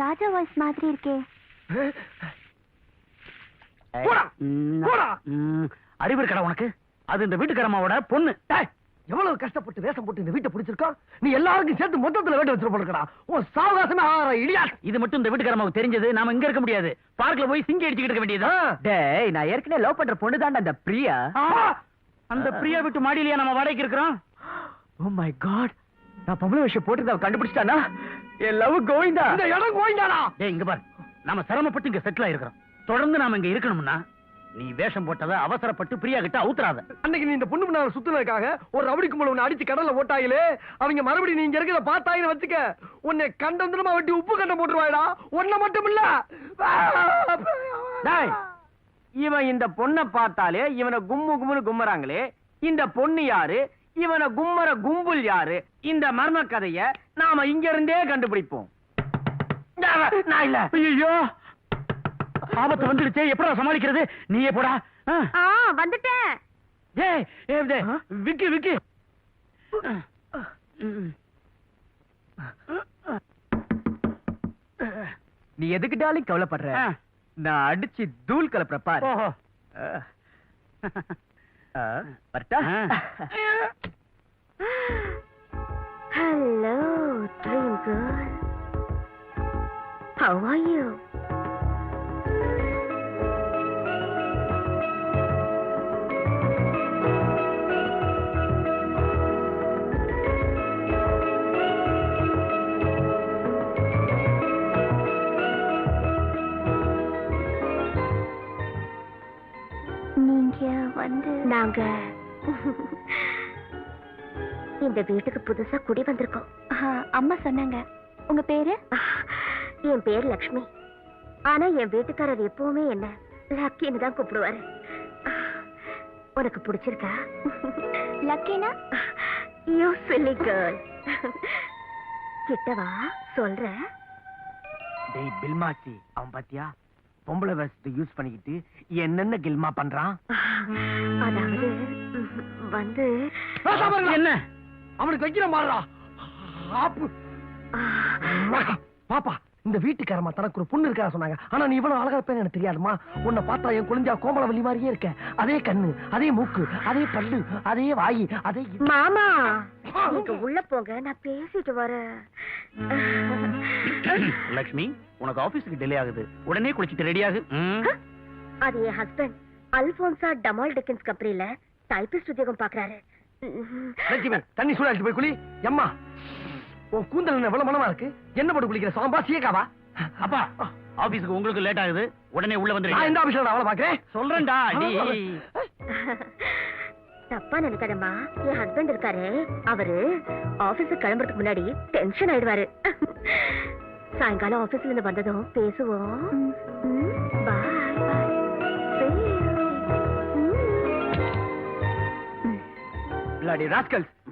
ராஜா voice மாதிரி இருக்கே. அறிவு இருக்கடா உனக்கு? அது இந்த வீட்டுக்காரமாவோட பொண்ணு. எவ்வளவு கஷ்டப்பட்டு வேஷம் போட்டு இந்த வீட்டை பிடிச்சிருக்கோம். நீ எல்லாருக்கும் சேர்த்து மொத்தத்துல வேட்ட வச்சிருக்க போறடா. உன் சாவகாசமே இடியா. இது மட்டும் இந்த வீட்டுக்காரமாவுக்கு தெரிஞ்சது நாம இங்க இருக்க முடியாது. பார்க்ல போய் சிங்கி அடிச்சுக்கிட்டு இருக்க வேண்டியது. டேய், நான் ஏற்கனவே லவ் பண்ற பொண்ணு தான் அந்த பிரியா. அந்த பிரியா விட்டு மாடியிலேயே நம்ம வாடகைக்கு இருக்கிறோம். ஓ மை காட், நான் பொம்பளை விஷயம் போட்டு கண்டுபிடிச்சிட்டானா? என் லவ் கோவிந்தா. இந்த இடம் கோவிந்தாடா. டேய் இங்க பாரு, நாம சிரமப்பட்டு இங்க செட்டில் ஆயிருக்கிறோம். தொடர்ந்து நாம இங்க இருக்கணும்னா நீ வேஷம் போட்டத அவசரப்பட்டு பிரியா கிட்ட அவுத்துறாத. அன்னைக்கு நீ இந்த பொண்ணு முன்னால சுத்துனதுக்காக ஒரு ரவுடி கும்பல உன்னை அடிச்சு கடல்ல ஓட்டாயிலே, அவங்க மறுபடியும் நீங்க இருக்கிறத பார்த்தாயின்னு வச்சுக்க, உன்னை கண்டந்திரமா வெட்டி உப்பு கண்டம் போட்டுருவாடா. ஒன்ன மட்டும் இல்ல. டேய், இவன் இந்த பொண்ணை பார்த்தாலே இவனை கும்மு கும்முன்னு கும்மறாங்களே, இந்த பொண்ணு யாரு, இவனை கும்மற கும்பல் யாரு, இந்த மர்ம கதைய நாம இங்க இருந்தே கண்டுபிடிப்போம். நான் இல்ல. ஐயோ, ஆபத்து வந்துடுச்சே, எப்படா சமாளிக்கிறது? நீயே போடா. வந்துட்டேன். ஏய் விக்கி விக்கி, நீ எதுக்கிட்டாலும் கவலைப்படுற, நான் அடிச்சு தூள் கலப்புற பாரு. வரட்டா? Hello, dream girl. How are you? நாங்க இந்த வீட்டுக்கு புதுசா குடி வந்திருக்கோம். அம்மா சொன்னாங்க. உங்க பேரு? என் பேர் லக்ஷ்மி. ஆனா என் வீட்டுக்காரர் எப்பவுமே என்ன லக்கின்னு தான் கூப்பிடுவாரு. உனக்கு பிடிச்சிருக்கா? லக்கினா? You silly girl. கிட்டவா சொல்ற. டேய் பில்மாச்சி, அவன் பாத்தியா பொம்பளை வேஷத்தை யூஸ் பண்ணிக்கிட்டு என்னென்ன கில்மா பண்றான்? அதாவது வந்து என்ன அவனுக்கு வைக்கிற மாறா பாப்பா. இந்த வீட்டுக்காரமா தனக்கு ஒரு பொண்ணு இருக்கா சொன்னாங்க. ஆனா நீ இவ்வளவு அழகா இருப்பேன்னு எனக்கு தெரியாதுமா. உன்னை பார்த்தா என் குழந்தையா கோமலவல்லி மாதிரியே இருக்க. அதே கண்ணு, அதே மூக்கு, அதே பல்லு, அதே வாய், அதே. மாமா நீங்க உள்ள போங்க, நான் பேசிட்டு வரேன். லக்ஷ்மி, உனக்கு ஆபீஸ்க்கு டிலே ஆகுது, உடனே குளிச்சிட்டு ரெடி ஆகு. அது என் ஹஸ்பண்ட் அல்போன்சா டமால் டெக்கின்ஸ் கம்பெனில டைபிஸ்ட் உத்தியோகம் பாக்குறாரு. லட்சுமி, தண்ணி சூடாச்சு போய் குளி. அம்மா, உன் கூந்தல் எவ்வளவு மனமா இருக்கு. என்ன போட்டு குளிக்கிற? சாம்பா சீக்காவா? அப்பா, ஆபீஸ்க்கு உங்களுக்கு லேட் ஆகுது, உடனே உள்ள வந்துரு. நான் இந்த ஆபீஸ்ல அவளை பாக்குறேன். சொல்றேன்டா. தப்பா நினைக்காதம்மா, என் ஹஸ்பண்ட் இருக்காரு, அவரு ஆபீஸுக்கு கிளம்புறதுக்கு முன்னாடி டென்ஷன் ஆயிடுவாரு. சாயங்காலம் ஆபீஸ்ல இருந்து வந்ததும் பேசுவோம். பாய்.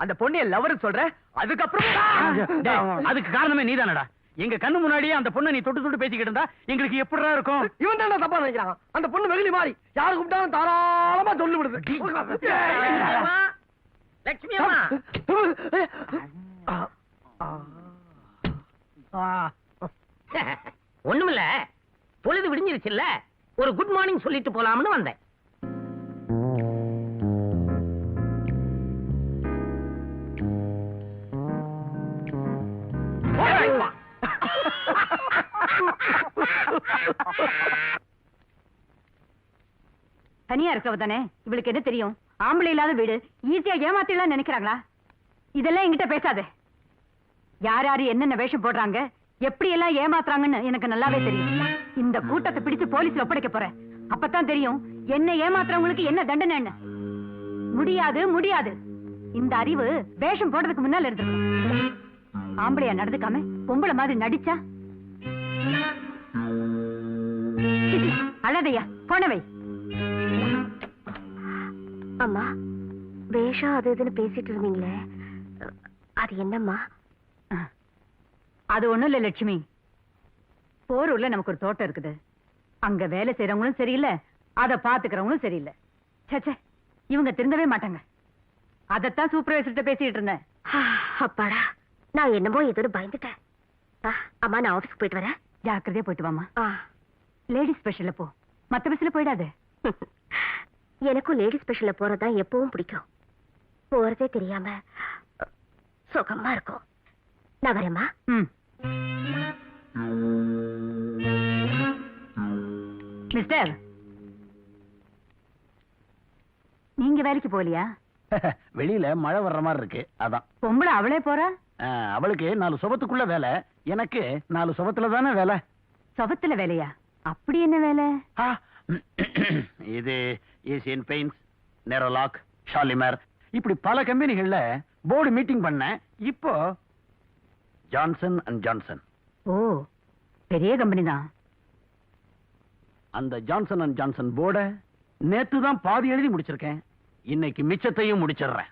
அந்த பொண்ணு லவர் சொல்ற, அதுக்கப்புறம் அதுக்கு காரணமே நீதானடா. எங்க கண்ணு முன்னாடியே அந்த பொண்ணை நீ தொட்டு தொட்டு பேசிக்கிட்டு இருந்தா எங்களுக்கு எப்படிடா இருக்கும்? இவன் தான் தப்பா நினைக்கிறான். அந்த பொண்ணு வெகுளி மாறி யாரு கூப்பிட்டாலும் தாராளமா சொல்லி விடுது. லட்சுமி அம்மா, ஒண்ணுமில்ல, பொழுது விடிஞ்சிருச்சுல்ல, ஒரு குட் மார்னிங் சொல்லிட்டு போலாம்னு வந்தேன். தனியா இருக்கவ தானே, இவளுக்கு என்ன தெரியும்? ஆம்பளை இல்லாத வீடு, ஈஸியா ஏமாத்திடலாம் நினைக்கிறாங்களா? இதெல்லாம் என்கிட்ட பேசாத. யார் யாரு என்னென்ன வேஷம் போடுறாங்க, எப்படி எல்லாம் ஏமாத்துறாங்கன்னு எனக்கு நல்லாவே தெரியும். இந்த கூட்டத்தை பிடிச்சு போலீஸ்ல ஒப்படைக்க போறேன். அப்பதான் தெரியும் என்ன ஏமாத்துறவங்களுக்கு என்ன தண்டனை. முடியாது முடியாது. இந்த அறிவு வேஷம் போடுறதுக்கு முன்னால இருந்திருக்கும். ஆம்பளையா நடந்துக்காம பொம்பளை மாதிரி நடிச்சா அழதையா போனவை. அம்மா, வேஷம் அது இதுன்னு பேசிட்டு இருந்தீங்களே, அது என்னம்மா? அது ஒண்ணும் இல்ல லட்சுமி. போரூர்ல நமக்கு ஒரு தோட்டம் இருக்குது. அங்க வேலை செய்யறவங்களும் சரியில்லை, அதை பாத்துக்கிறவங்களும் சரியில்லை. சே, இவங்க திருந்தவே மாட்டாங்க. அதத்தான் சூப்பர்வைசர்கிட்ட பேசிட்டு இருந்தேன். அப்பாடா, நான் என்னமோ ஏதோ பயந்துட்டேன். அம்மா நான் ஆபீஸ்க்கு போயிட்டு வரேன். ஜாக்கிரதையா போயிட்டு வாமா. லேடிஸ் ஸ்பெஷல்ல போ, மத்த பஸ்ல போயிடாத. எனக்கும் லேடி ஸ்பெஷல்ல போறதுதான் எப்பவும் பிடிக்கும். போறதே தெரியாம சுகமா இருக்கும். நான் வரேம்மா. மிஸ்டர், நீங்க வேலைக்கு போலியா? வெளியில மழை வர்ற மாதிரி இருக்கு, அதான். பொம்பளை அவளே போறா? அவளுக்கு 4 சுபத்துக்குள்ள வேலை, எனக்கு 4 சுபத்துல தானே வேலை. சுபத்துல வேலையா? அப்படி என்ன வேலை? இது ஏசியன் பெயிண்ட்ஸ், நெரோலாக், ஷாலிமர், இப்படி பல கம்பெனிகள்ல போர்டு மீட்டிங் பண்ண. இப்போ ஜான்சன் அண்ட் ஜான்சன். ஓ, பெரிய கம்பெனி தான். அந்த ஜான்சன் அண்ட் ஜான்சன் போர்ட நேத்து தான் பாதி எழுதி முடிச்சிருக்கேன். இன்னைக்கு மிச்சத்தையும் முடிச்சிடுறேன்.